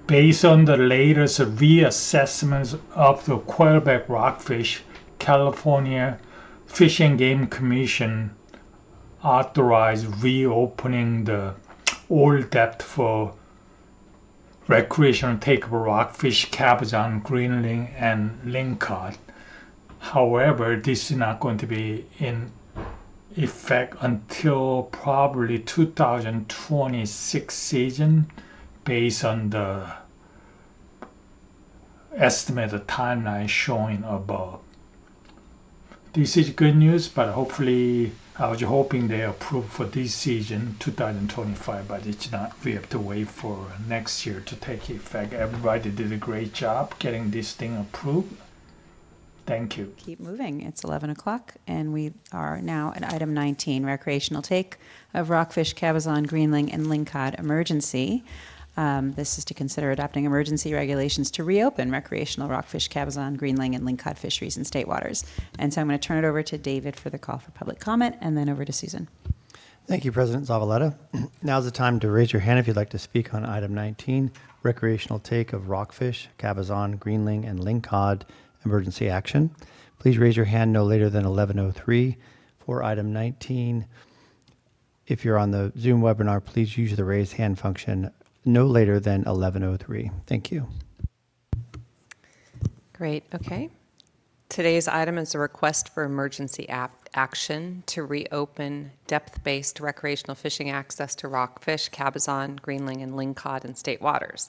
Based on the latest reassessments of the quailback rockfish, California Fish and Game Commission authorized reopening the old depth for recreational take of rockfish, cabezon, greenling, and lingcod. However, this is not going to be in effect until probably 2026 season based on the estimated timeline shown above. This is good news, but hopefully I was hoping they approve for this season 2025, but it's not. We have to wait for next year to take effect. Everybody did a great job getting this thing approved. Thank you. Keep moving. It's 11 o'clock, and we are now at item 19, recreational take of rockfish, cabezon, greenling, and lingcod emergency. This is to consider adopting emergency regulations to reopen recreational rockfish, cabezon, greenling, and lingcod fisheries in state waters. And so I'm going to turn it over to David for the call for public comment, and then over to Susan. Thank you, President Zavaleta. Now's the time to raise your hand if you'd like to speak on item 19, recreational take of rockfish, cabezon, greenling, and lingcod emergency action. Please raise your hand no later than 11:03 for item 19. If you're on the Zoom webinar, please use the raise hand function no later than 11:03. Thank you. Great. Okay. Today's item is a request for emergency action to reopen depth-based recreational fishing access to rockfish, cabezon, greenling, and lingcod in state waters.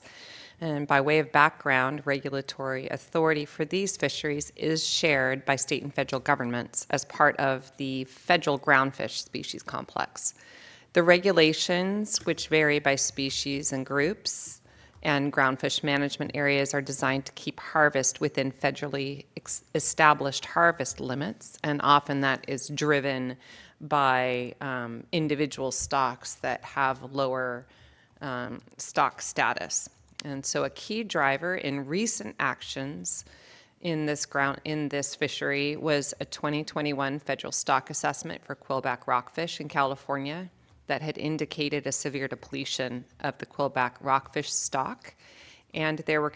And by way of background, regulatory authority for these fisheries is shared by state and federal governments as part of the federal groundfish species complex. The regulations, which vary by species and groups, and groundfish management areas are designed to keep harvest within federally established harvest limits, and often that is driven by individual stocks that have lower stock status. And so a key driver in recent actions in this fishery was a 2021 federal stock assessment for quillback rockfish in California that had indicated a severe depletion of the quillback rockfish stock. And there were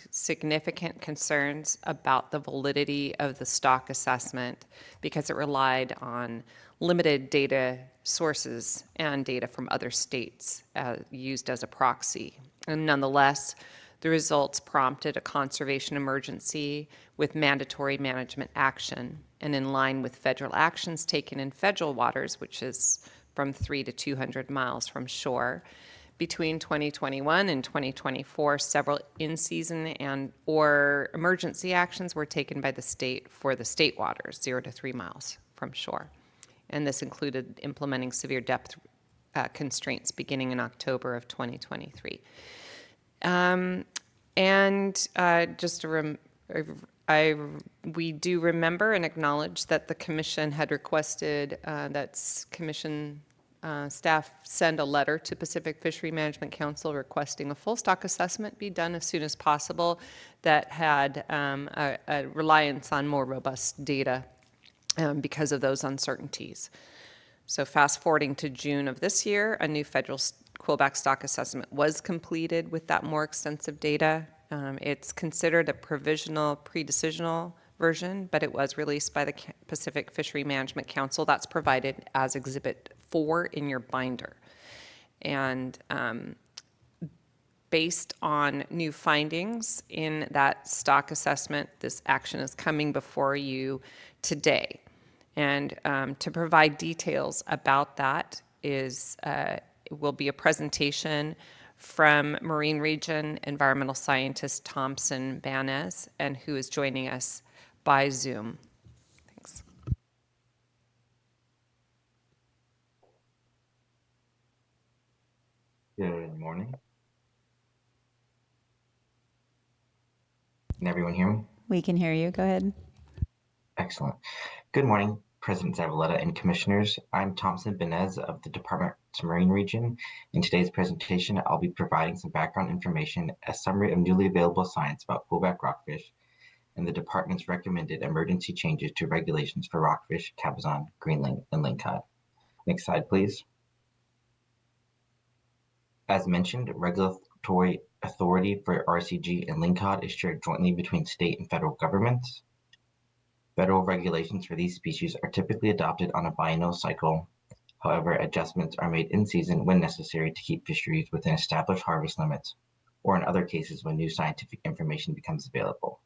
significant concerns about the validity of the stock assessment because it relied on limited data sources and data from other states used as a proxy. And nonetheless, the results prompted a conservation emergency with mandatory management action, and in line with federal actions taken in federal waters, which is from 3 to 200 miles from shore. Between 2021 and 2024, several in-season and or emergency actions were taken by the state for the state waters, 0 to 3 miles from shore. And this included implementing severe depth constraints beginning in October of 2023. We do remember and acknowledge that the commission had requested that commission staff send a letter to Pacific Fishery Management Council requesting a full stock assessment be done as soon as possible that had a reliance on more robust data because of those uncertainties. So fast forwarding to June of this year, a new federal quillback stock assessment was completed with that more extensive data. It's considered a provisional pre-decisional version, but it was released by the Pacific Fishery Management Council. That's provided as Exhibit 4 in your binder. And based on new findings in that stock assessment, this action is coming before you today. And to provide details about that will be a presentation from Marine Region Environmental Scientist Thompson Banez, and who is joining us by Zoom. Thanks. Good morning. Can everyone hear me? We can hear you. Go ahead. Excellent. Good morning, President Zavaleta and Commissioners. I'm Thompson Banez of the Department of Marine Region. In today's presentation, I'll be providing some background information, a summary of newly available science about quillback rockfish, and the department's recommended emergency changes to regulations for rockfish, cabezon, greenling, and lingcod. Next slide, please. As mentioned, regulatory authority for RCG and lingcod is shared jointly between state and federal governments. Federal regulations for these species are typically adopted on a biennial cycle. However, adjustments are made in season when necessary to keep fisheries within established harvest limits, or in other cases when new scientific information becomes available.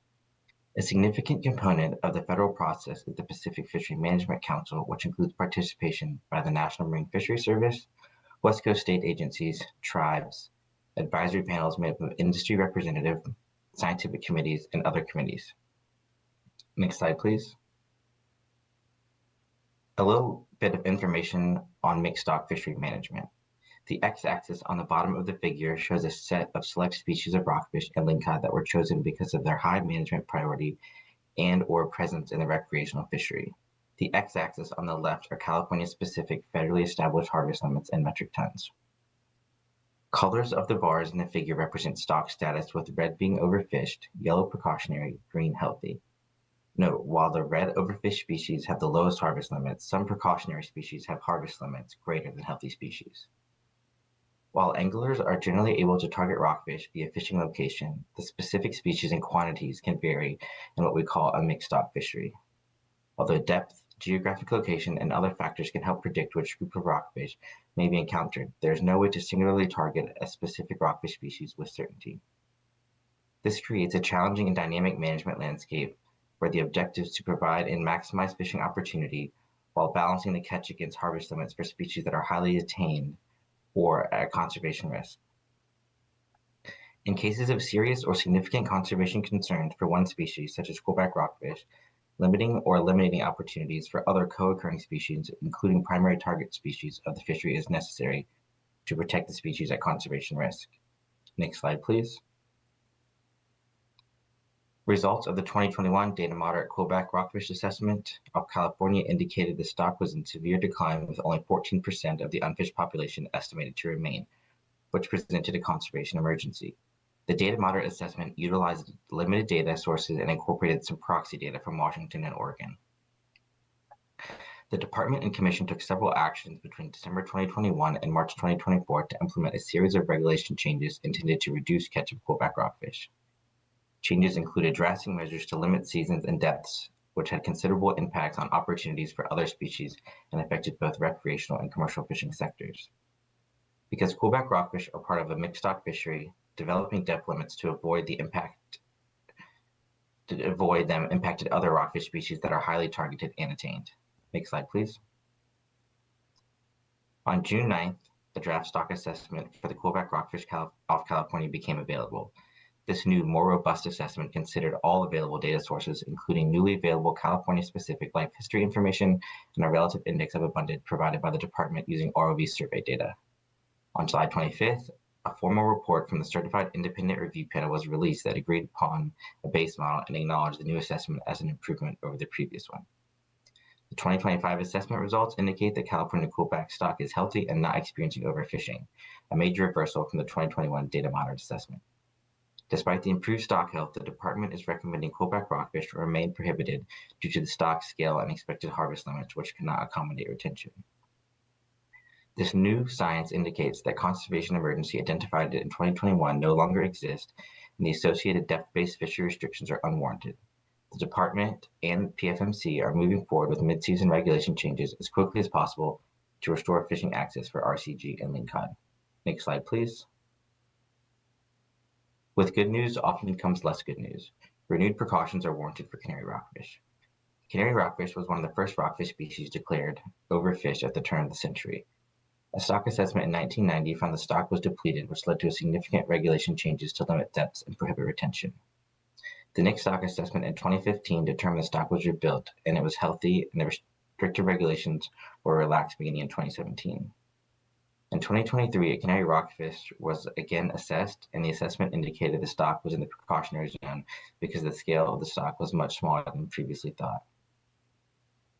A significant component of the federal process is the Pacific Fishery Management Council, which includes participation by the National Marine Fisheries Service, West Coast state agencies, tribes, advisory panels made up of industry representatives, scientific committees, and other committees. Next slide, please. A little bit of information on mixed stock fishery management. The x-axis on the bottom of the figure shows a set of select species of rockfish and lingcod that were chosen because of their high management priority and or presence in the recreational fishery. The x-axis on the left are California-specific federally established harvest limits in metric tons. Colors of the bars in the figure represent stock status, with red being overfished, yellow precautionary, green healthy. Note, while the red overfished species have the lowest harvest limits, some precautionary species have harvest limits greater than healthy species. While anglers are generally able to target rockfish via fishing location, the specific species and quantities can vary in what we call a mixed stock fishery. Although depth, geographic location, and other factors can help predict which group of rockfish may be encountered, there is no way to singularly target a specific rockfish species with certainty. This creates a challenging and dynamic management landscape where the objective is to provide and maximize fishing opportunity while balancing the catch against harvest limits for species that are highly attained or at conservation risk. In cases of serious or significant conservation concerns for one species, such as quillback rockfish, limiting or eliminating opportunities for other co-occurring species, including primary target species of the fishery, is necessary to protect the species at conservation risk. Next slide, please. Results of the 2021 Data Moderate Quillback Rockfish Assessment of California indicated the stock was in severe decline, with only 14% of the unfished population estimated to remain, which presented a conservation emergency. The Data Moderate Assessment utilized limited data sources and incorporated some proxy data from Washington and Oregon. The Department and Commission took several actions between December 2021 and March 2024 to implement a series of regulation changes intended to reduce catch of quillback rockfish. Changes included drastic measures to limit seasons and depths, which had considerable impacts on opportunities for other species and affected both recreational and commercial fishing sectors. Because quillback rockfish are part of a mixed stock fishery, developing depth limits to avoid them impacted other rockfish species that are highly targeted and attained. Next slide, please. On June 9th, a draft stock assessment for the quillback rockfish off California became available. This new, more robust assessment considered all available data sources, including newly available California-specific life history information and a relative index of abundance provided by the department using ROV survey data. On July 25th, a formal report from the Certified Independent Review Panel was released that agreed upon a base model and acknowledged the new assessment as an improvement over the previous one. The 2025 assessment results indicate that California quillback stock is healthy and not experiencing overfishing, a major reversal from the 2021 Data Moderate Assessment. Despite the improved stock health, the department is recommending quillback rockfish to remain prohibited due to the stock scale and expected harvest limits, which cannot accommodate retention. This new science indicates that conservation emergency identified in 2021 no longer exists, and the associated depth-based fishery restrictions are unwarranted. The department and PFMC are moving forward with mid-season regulation changes as quickly as possible to restore fishing access for RCG and lingcod. Next slide, please. With good news often comes less good news. Renewed precautions are warranted for canary rockfish. Canary rockfish was one of the first rockfish species declared overfished at the turn of the century. A stock assessment in 1990 found the stock was depleted, which led to significant regulation changes to limit depths and prohibit retention. The next stock assessment in 2015 determined the stock was rebuilt and it was healthy, and the restrictive regulations were relaxed beginning in 2017. In 2023, a canary rockfish was again assessed, and the assessment indicated the stock was in the precautionary zone because the scale of the stock was much smaller than previously thought.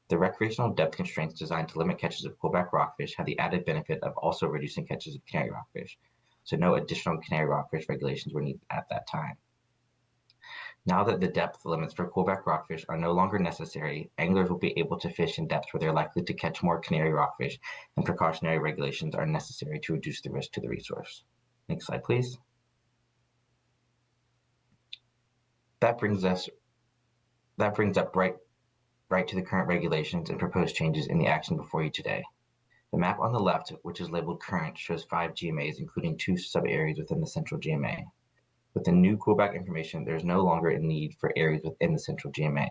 The recreational depth constraints designed to limit catches of quillback rockfish had the added benefit of also reducing catches of canary rockfish, so no additional canary rockfish regulations were needed at that time. Now that the depth limits for quillback rockfish are no longer necessary, anglers will be able to fish in depths where they're likely to catch more canary rockfish, and precautionary regulations are necessary to reduce the risk to the resource. Next slide, please. That brings up right to the current regulations and proposed changes in the action before you today. The map on the left, which is labeled current, shows 5 GMAs, including 2 sub-areas within the central GMA. With the new callback information, there is no longer a need for areas within the central GMA.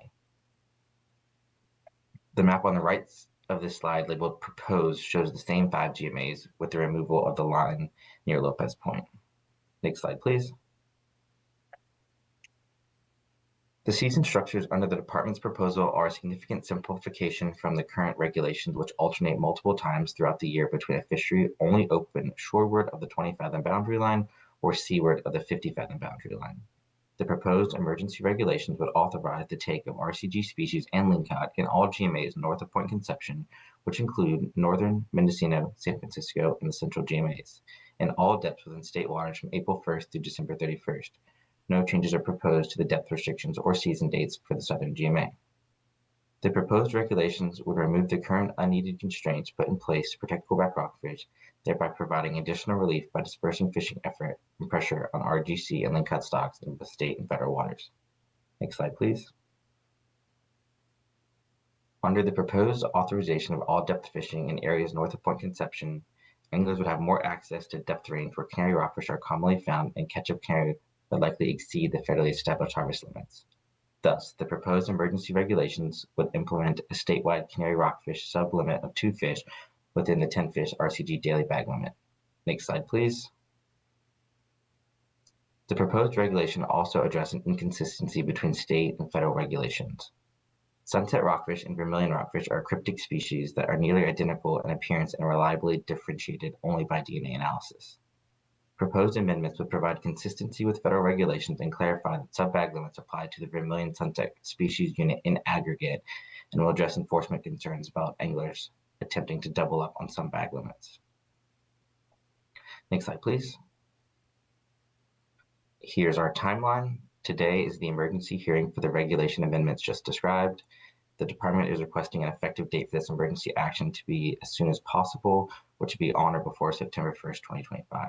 The map on the right of this slide, labeled proposed, shows the same 5 GMAs with the removal of the line near Lopez Point. Next slide, please. The season structures under the department's proposal are a significant simplification from the current regulations, which alternate multiple times throughout the year between a fishery only open shoreward of the 20-fathom boundary line or seaward of the 50-fathom boundary line. The proposed emergency regulations would authorize the take of RCG species and lingcod in all GMAs north of Point Conception, which include northern Mendocino, San Francisco, and the central GMAs, and all depths within state waters from April 1st through December 31st. No changes are proposed to the depth restrictions or season dates for the southern GMA. The proposed regulations would remove the current unneeded constraints put in place to protect callback rockfish, thereby providing additional relief by dispersing fishing effort and pressure on RGC and lingcod stocks in the state and federal waters. Next slide, please. Under the proposed authorization of all depth fishing in areas north of Point Conception, anglers would have more access to depth range where canary rockfish are commonly found and catch-up canary that likely exceed the federally established harvest limits. Thus, the proposed emergency regulations would implement a statewide canary rockfish sub-limit of 2 fish within the 10-fish RCG daily bag limit. Next slide, please. The proposed regulation also addresses an inconsistency between state and federal regulations. Sunset rockfish and vermilion rockfish are cryptic species that are nearly identical in appearance and reliably differentiated only by DNA analysis. Proposed amendments would provide consistency with federal regulations and clarify that sub-bag limits apply to the vermilion sunset species unit in aggregate, and will address enforcement concerns about anglers attempting to double up on some bag limits. Next slide, please. Here's our timeline. Today is the emergency hearing for the regulation amendments just described. The department is requesting an effective date for this emergency action to be as soon as possible, or to be on or before September 1st, 2025.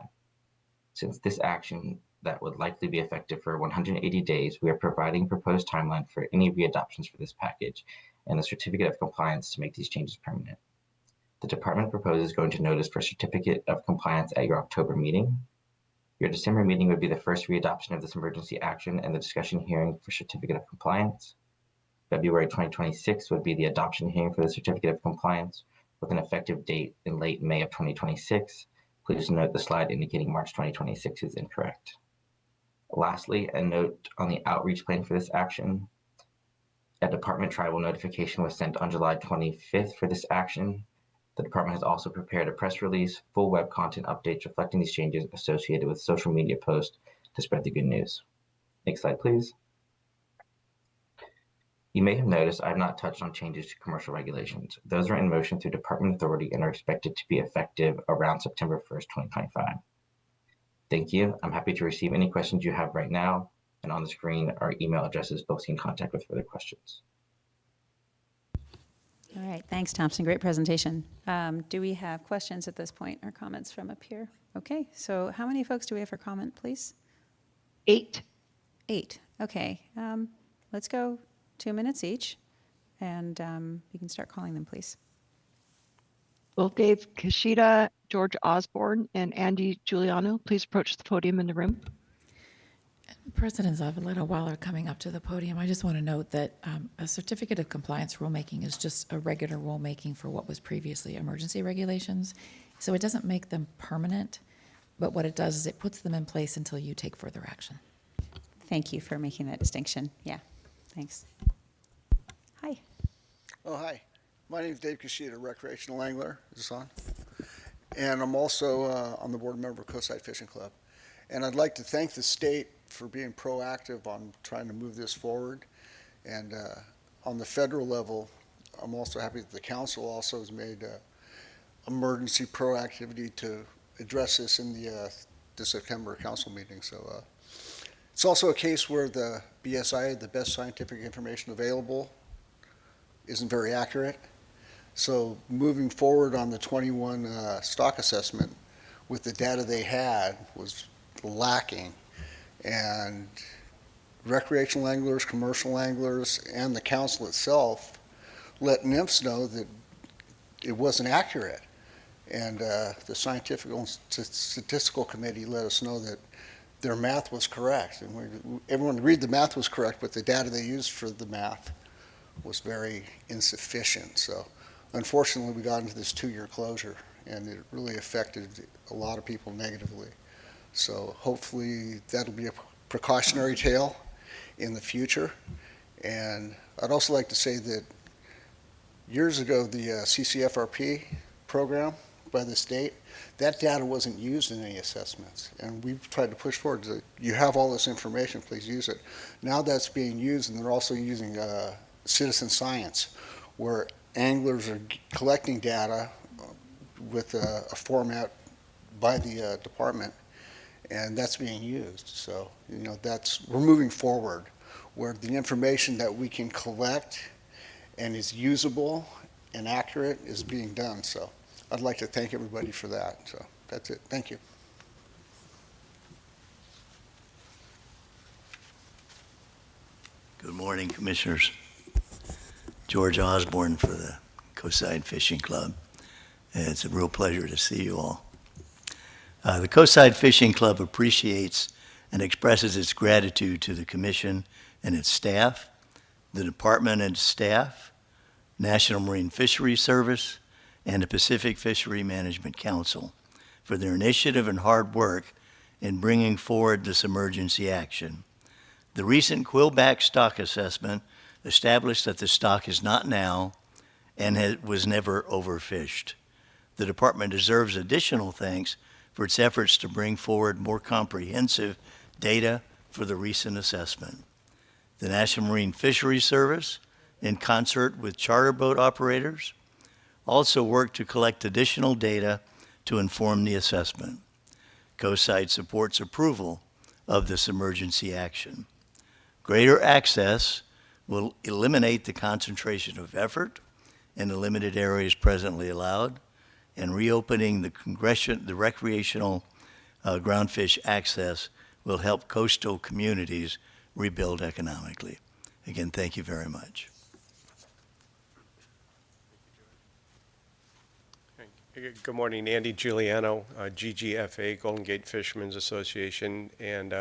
Since this action that would likely be effective for 180 days, we are providing proposed timeline for any readoptions for this package and the certificate of compliance to make these changes permanent. The department proposes going to notice for certificate of compliance at your October meeting. Your December meeting would be the first readoption of this emergency action and the discussion hearing for certificate of compliance. February 2026 would be the adoption hearing for the certificate of compliance with an effective date in late May of 2026. Please note the slide indicating March 2026 is incorrect. Lastly, a note on the outreach plan for this action. A department tribal notification was sent on July 25th for this action. The department has also prepared a press release, full web content updates reflecting these changes associated with social media posts to spread the good news. Next slide, please. You may have noticed I have not touched on changes to commercial regulations. Those are in motion through department authority and are expected to be effective around September 1st, 2025. Thank you. I'm happy to receive any questions you have right now, and on the screen are email addresses folks can contact with further questions. All right, thanks, Thompson. Great presentation. Do we have questions at this point or comments from up here? Okay, so how many folks do we have for comment, please? 8. 8. Okay, let's go 2 minutes each, and you can start calling them, please. Will Dave Kashida, George Osborne, and Andy Giuliano please approach the podium in the room? President Zavaleta, while they're coming up to the podium, I just want to note that a certificate of compliance rulemaking is just a regular rulemaking for what was previously emergency regulations. So it doesn't make them permanent, but what it does is it puts them in place until you take further action. Thank you for making that distinction. Yeah, thanks. Hi. Oh, hi. My name is Dave Kashida, recreational angler. Is this on? And I'm also on the board member of Coastside Fishing Club. And I'd like to thank the state for being proactive on trying to move this forward. And on the federal level, I'm also happy that the council also has made emergency proactivity to address this in the September council meeting. So it's also a case where the BSI, the best scientific information available, isn't very accurate. So moving forward on the 21 stock assessment with the data they had was lacking. And recreational anglers, commercial anglers, and the council itself let nymphs know that it wasn't accurate. And the scientific and statistical committee let us know that their math was correct. And everyone agreed the math was correct, but the data they used for the math was very insufficient. So unfortunately, we got into this 2-year closure, and it really affected a lot of people negatively. So hopefully that'll be a precautionary tale in the future. And I'd also like to say that years ago, the CCFRP program by the state, that data wasn't used in any assessments. And we've tried to push forward to, you have all this information, please use it. Now that's being used, and they're also using citizen science, where anglers are collecting data with a format by the department, and that's being used. So, we're moving forward, where the information that we can collect and is usable and accurate is being done. So I'd like to thank everybody for that. So that's it. Thank you. Good morning, Commissioners. George Osborne for the Coastside Fishing Club. It's a real pleasure to see you all. The Coastside Fishing Club appreciates and expresses its gratitude to the Commission and its staff, the Department and staff, National Marine Fisheries Service, and the Pacific Fishery Management Council for their initiative and hard work in bringing forward this emergency action. The recent quillback stock assessment established that the stock is not now and was never overfished. The department deserves additional thanks for its efforts to bring forward more comprehensive data for the recent assessment. The National Marine Fisheries Service, in concert with charter boat operators, also worked to collect additional data to inform the assessment. Coastside supports approval of this emergency action. Greater access will eliminate the concentration of effort in the limited areas presently allowed, and reopening the recreational groundfish access will help coastal communities rebuild economically. Again, thank you very much. Good morning, Andy Giuliano, GGFA, Golden Gate Fishermen's Association, and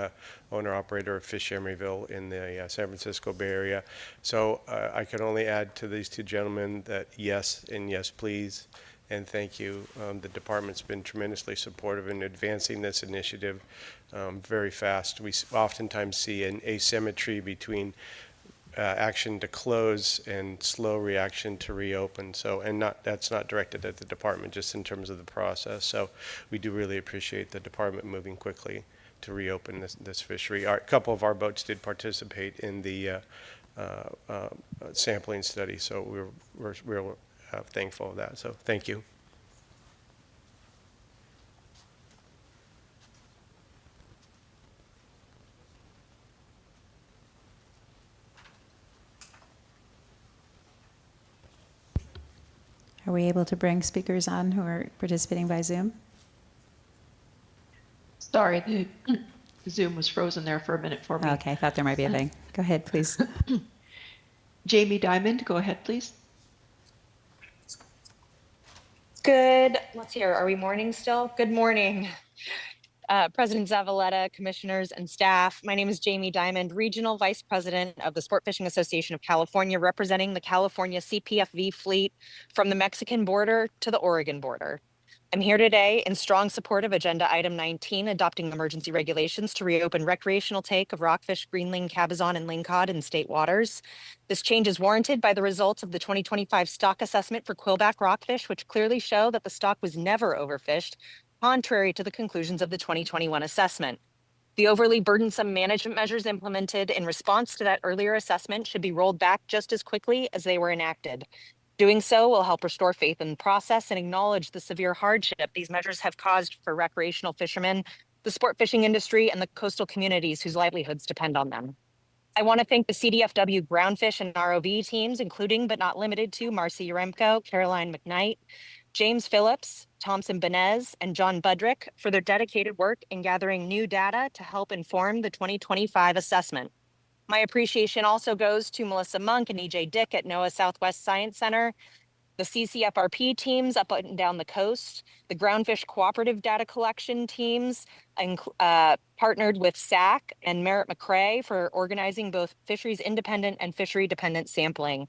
owner-operator of Fish Emeryville in the San Francisco Bay Area. So I can only add to these two gentlemen that yes and yes, please, and thank you. The department's been tremendously supportive in advancing this initiative very fast. We oftentimes see an asymmetry between action to close and slow reaction to reopen. So, and that's not directed at the department, just in terms of the process. So we do really appreciate the department moving quickly to reopen this fishery. A couple of our boats did participate in the sampling study, so we're real thankful of that. So thank you. Are we able to bring speakers on who are participating by Zoom? Sorry, the Zoom was frozen there for a minute for me. Okay, I thought there might be a thing. Go ahead, please. Jamie Diamond, go ahead, please. Let's hear, are we morning still? Good morning. President Zavaleta, commissioners, and staff. My name is Jamie Diamond, Regional Vice President of the Sport Fishing Association of California, representing the California CPFV fleet from the Mexican border to the Oregon border. I'm here today in strong support of Agenda Item 19, adopting emergency regulations to reopen recreational take of rockfish, greenling, cabezon, and lingcod in state waters. This change is warranted by the results of the 2025 stock assessment for quillback rockfish, which clearly show that the stock was never overfished, contrary to the conclusions of the 2021 assessment. The overly burdensome management measures implemented in response to that earlier assessment should be rolled back just as quickly as they were enacted. Doing so will help restore faith in the process and acknowledge the severe hardship these measures have caused for recreational fishermen, the sport fishing industry, and the coastal communities whose livelihoods depend on them. I want to thank the CDFW groundfish and ROV teams, including but not limited to Marcy Yaremko, Caroline McKnight, James Phillips, Thompson Benez, and John Budrick for their dedicated work in gathering new data to help inform the 2025 assessment. My appreciation also goes to Melissa Monk and EJ Dick at NOAA Southwest Science Center, the CCFRP teams up and down the coast, the Groundfish Cooperative Data Collection teams, partnered with SAC and Merritt McRae for organizing both fisheries independent and fishery dependent sampling.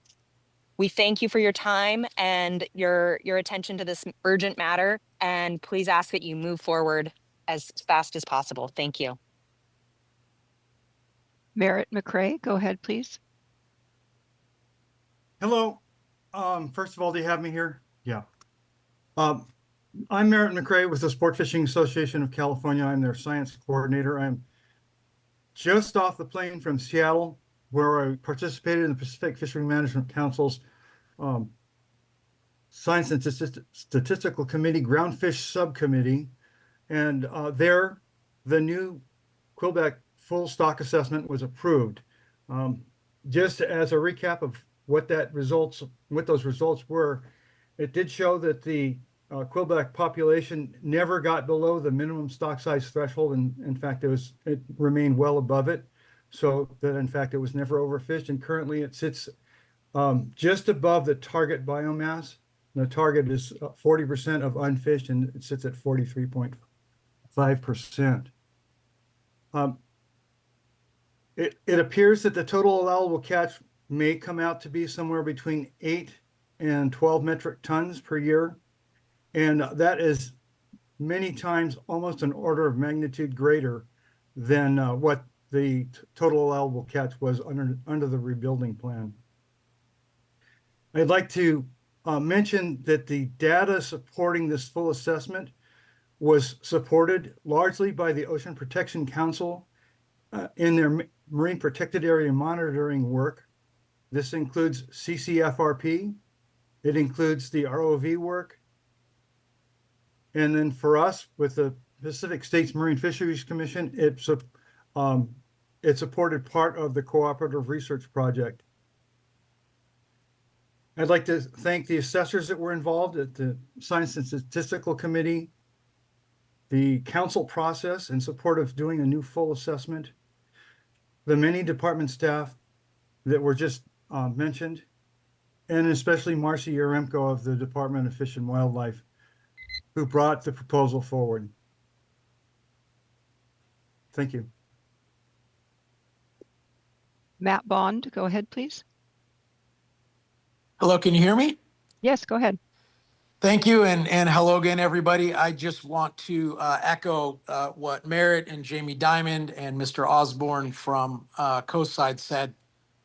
We thank you for your time and your attention to this urgent matter, and please ask that you move forward as fast as possible. Thank you. Merritt McRae, go ahead, please. Hello. First of all, do you have me here? Yeah. I'm Merritt McRae with the Sport Fishing Association of California. I'm their science coordinator. I'm just off the plane from Seattle, where I participated in the Pacific Fishery Management Council's Science and Statistical Committee Groundfish Subcommittee. And there, the new quillback full stock assessment was approved. Just as a recap of what those results were, it did show that the quillback population never got below the minimum stock size threshold, and in fact, it remained well above it, so that in fact it was never overfished. And currently, it sits just above the target biomass. The target is 40% of unfished, and it sits at 43.5%. It appears that the total allowable catch may come out to be somewhere between 8 and 12 metric tons per year. And that is many times almost an order of magnitude greater than what the total allowable catch was under the rebuilding plan. I'd like to mention that the data supporting this full assessment was supported largely by the Ocean Protection Council in their marine protected area monitoring work. This includes CCFRP, it includes the ROV work, and then for us with the Pacific States Marine Fisheries Commission, it supported part of the cooperative research project. I'd like to thank the assessors that were involved at the Science and Statistical Committee, the council process in support of doing a new full assessment, the many department staff that were just mentioned, and especially Marcy Yaremko of the Department of Fish and Wildlife, who brought the proposal forward. Thank you. Matt Bond, go ahead, please. Hello, can you hear me? Yes, go ahead. Thank you, and hello again, everybody. I just want to echo what Merritt and Jamie Diamond and Mr. Osborne from Coastside said.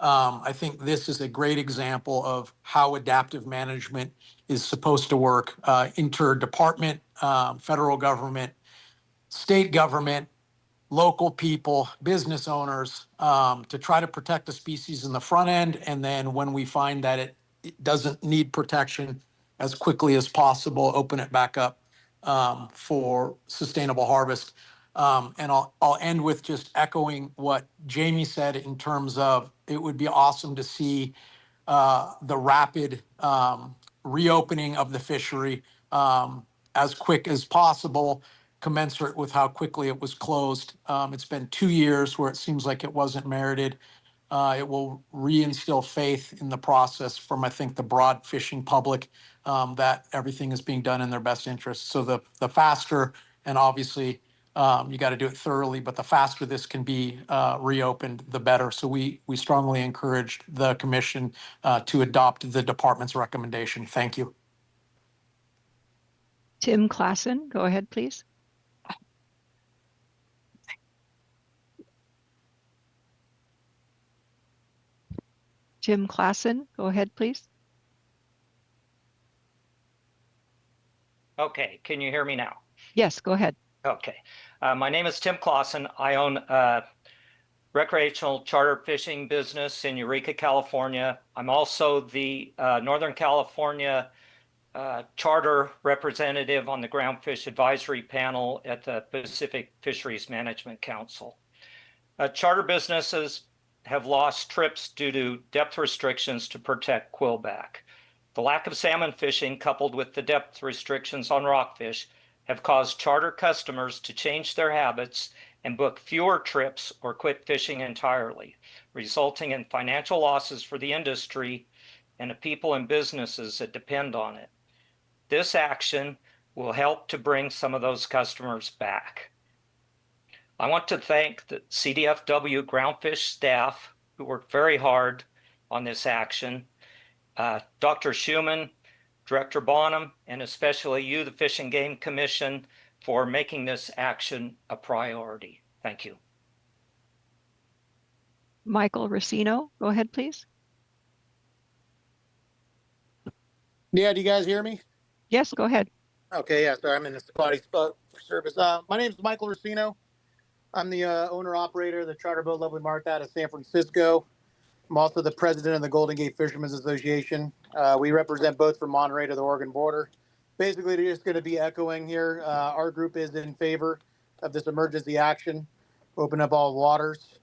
I think this is a great example of how adaptive management is supposed to work. Interdepartment, federal government, state government, local people, business owners, to try to protect a species in the front end. And then when we find that it doesn't need protection, as quickly as possible, open it back up for sustainable harvest. And I'll end with just echoing what Jamie said in terms of it would be awesome to see the rapid reopening of the fishery as quick as possible, commensurate with how quickly it was closed. It's been 2 years where it seems like it wasn't merited. It will reinstill faith in the process from, I think, the broad fishing public, that everything is being done in their best interest. So the faster, and obviously you got to do it thoroughly, but the faster this can be reopened, the better. So we strongly encourage the commission to adopt the department's recommendation. Thank you. Tim Klassen, go ahead, please. Tim Klassen, go ahead, please. Okay, can you hear me now? Yes, go ahead. Okay, my name is Tim Klassen. I own a recreational charter fishing business in Eureka, California. I'm also the Northern California charter representative on the Groundfish Advisory Panel at the Pacific Fisheries Management Council. Charter businesses have lost trips due to depth restrictions to protect quillback. The lack of salmon fishing, coupled with the depth restrictions on rockfish, have caused charter customers to change their habits and book fewer trips or quit fishing entirely, resulting in financial losses for the industry and the people and businesses that depend on it. This action will help to bring some of those customers back. I want to thank the CDFW groundfish staff who worked very hard on this action, Dr. Schumann, Director Bonham, and especially you, the Fish and Game Commission, for making this action a priority. Thank you. Michael Racino, go ahead, please. Yeah, do you guys hear me? Yes, go ahead. Okay, yeah, sorry, I'm in the Scotty service. My name is Michael Racino. I'm the owner-operator of the charter boat Lovely Martha out of San Francisco. I'm also the president of the Golden Gate Fishermen's Association. We represent both from Monterey to the Oregon border. Basically, they're just going to be echoing here. Our group is in favor of this emergency action, open up all waters.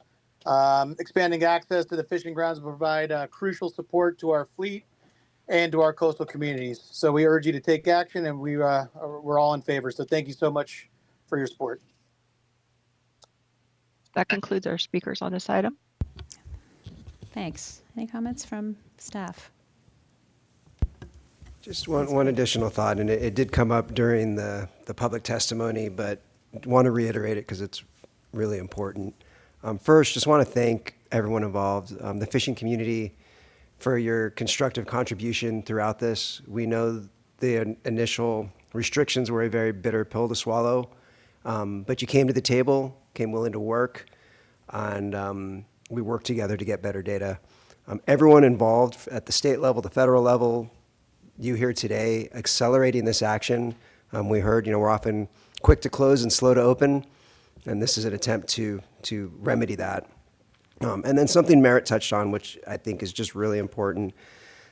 Expanding access to the fishing grounds will provide crucial support to our fleet and to our coastal communities. So we urge you to take action, and we're all in favor. So thank you so much for your support. That concludes our speakers on this item. Thanks. Any comments from staff? Just one additional thought, and it did come up during the public testimony, but want to reiterate it because it's really important. First, just want to thank everyone involved, the fishing community, for your constructive contribution throughout this. We know the initial restrictions were a very bitter pill to swallow, but you came to the table, came willing to work, and we worked together to get better data. Everyone involved at the state level, the federal level, you here today, accelerating this action. We heard, we're often quick to close and slow to open, and this is an attempt to remedy that. And then something Merritt touched on, which I think is just really important.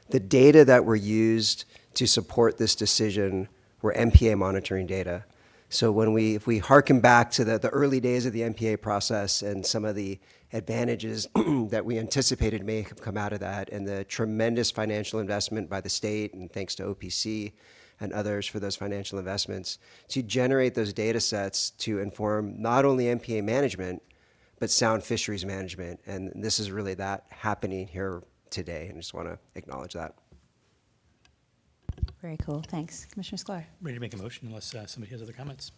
The data that were used to support this decision were MPA monitoring data. So if we harken back to the early days of the MPA process and some of the advantages that we anticipated may have come out of that, and the tremendous financial investment by the state, and thanks to OPC and others for those financial investments, to generate those data sets to inform not only MPA management, but sound fisheries management. And this is really that happening here today. And I just want to acknowledge that. Very cool. Thanks. Commissioner Sklar. Ready to make a motion unless somebody has other comments.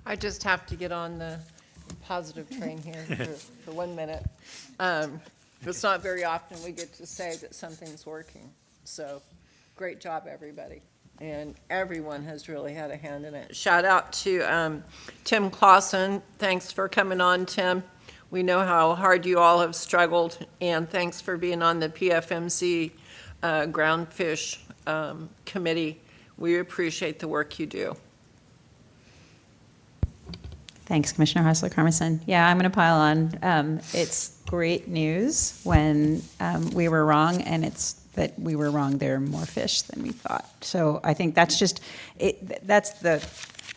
I just have to get on the positive train here for 1 minute. It's not very often we get to say that something's working. So great job, everybody. And everyone has really had a hand in it. Shout out to Tim Clausen. Thanks for coming on, Tim. We know how hard you all have struggled, and thanks for being on the PFMC Groundfish Committee. We appreciate the work you do. Thanks, Commissioner Hostler-Carmison. Yeah, I'm going to pile on. It's great news when we were wrong, and it's that we were wrong. There are more fish than we thought. So I think that's just it. That's the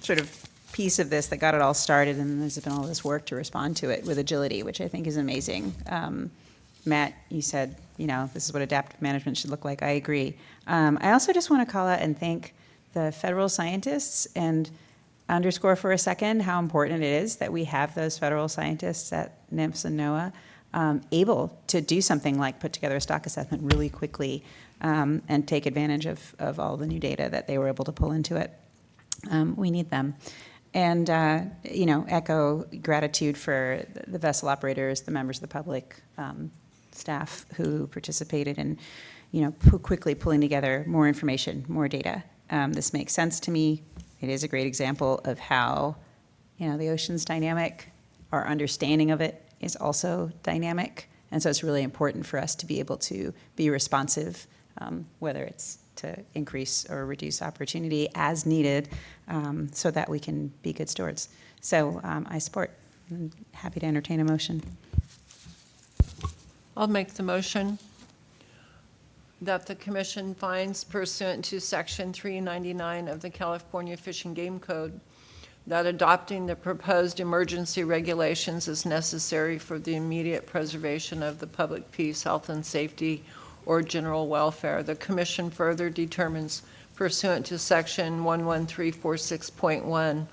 sort of piece of this that got it all started, and there's been all this work to respond to it with agility, which I think is amazing. Matt, you said, this is what adaptive management should look like. I agree. I also just want to call out and thank the federal scientists and underscore for a second how important it is that we have those federal scientists at NIMS and NOAA able to do something like put together a stock assessment really quickly and take advantage of all the new data that they were able to pull into it. We need them. And, echo gratitude for the vessel operators, the members of the public, staff who participated in, quickly pulling together more information, more data. This makes sense to me. It is a great example of how, the ocean's dynamic. Our understanding of it is also dynamic. And so it's really important for us to be able to be responsive, whether it's to increase or reduce opportunity as needed, so that we can be good stewards. So I support. I'm happy to entertain a motion. I'll make the motion that the commission finds pursuant to Section 399 of the California Fish and Game Code that adopting the proposed emergency regulations is necessary for the immediate preservation of the public peace, health, and safety, or general welfare. The commission further determines pursuant to section 11346.1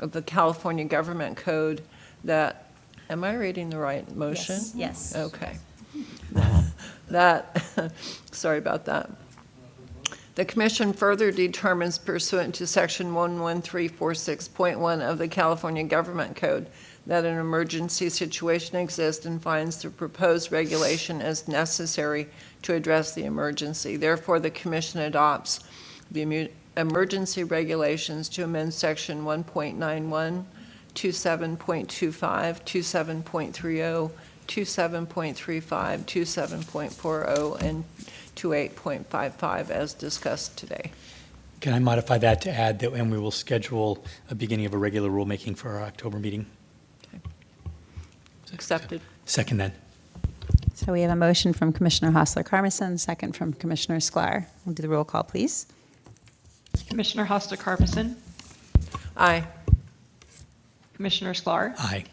of the California Government Code that, am I reading the right motion? Yes. Okay. That, sorry about that. The commission further determines pursuant to section 11346.1 of the California Government Code that an emergency situation exists and finds the proposed regulation as necessary to address the emergency. Therefore, the commission adopts the emergency regulations to amend section 1.91, 27.25, 27.30, 27.35, 27.40, and 28.55 as discussed today. Can I modify that to add that, and we will schedule a beginning of a regular rulemaking for our October meeting? Accepted. Second then. So we have a motion from Commissioner Hostler-Carmison, second from Commissioner Sklar. We'll do the roll call, please. Commissioner Hostler-Carmison, Aye. Commissioner Sklar, Aye.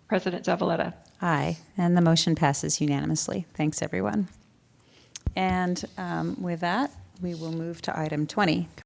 President Zavaleta. Aye, and the motion passes unanimously. Thanks, everyone. And with that, we will move to item 20.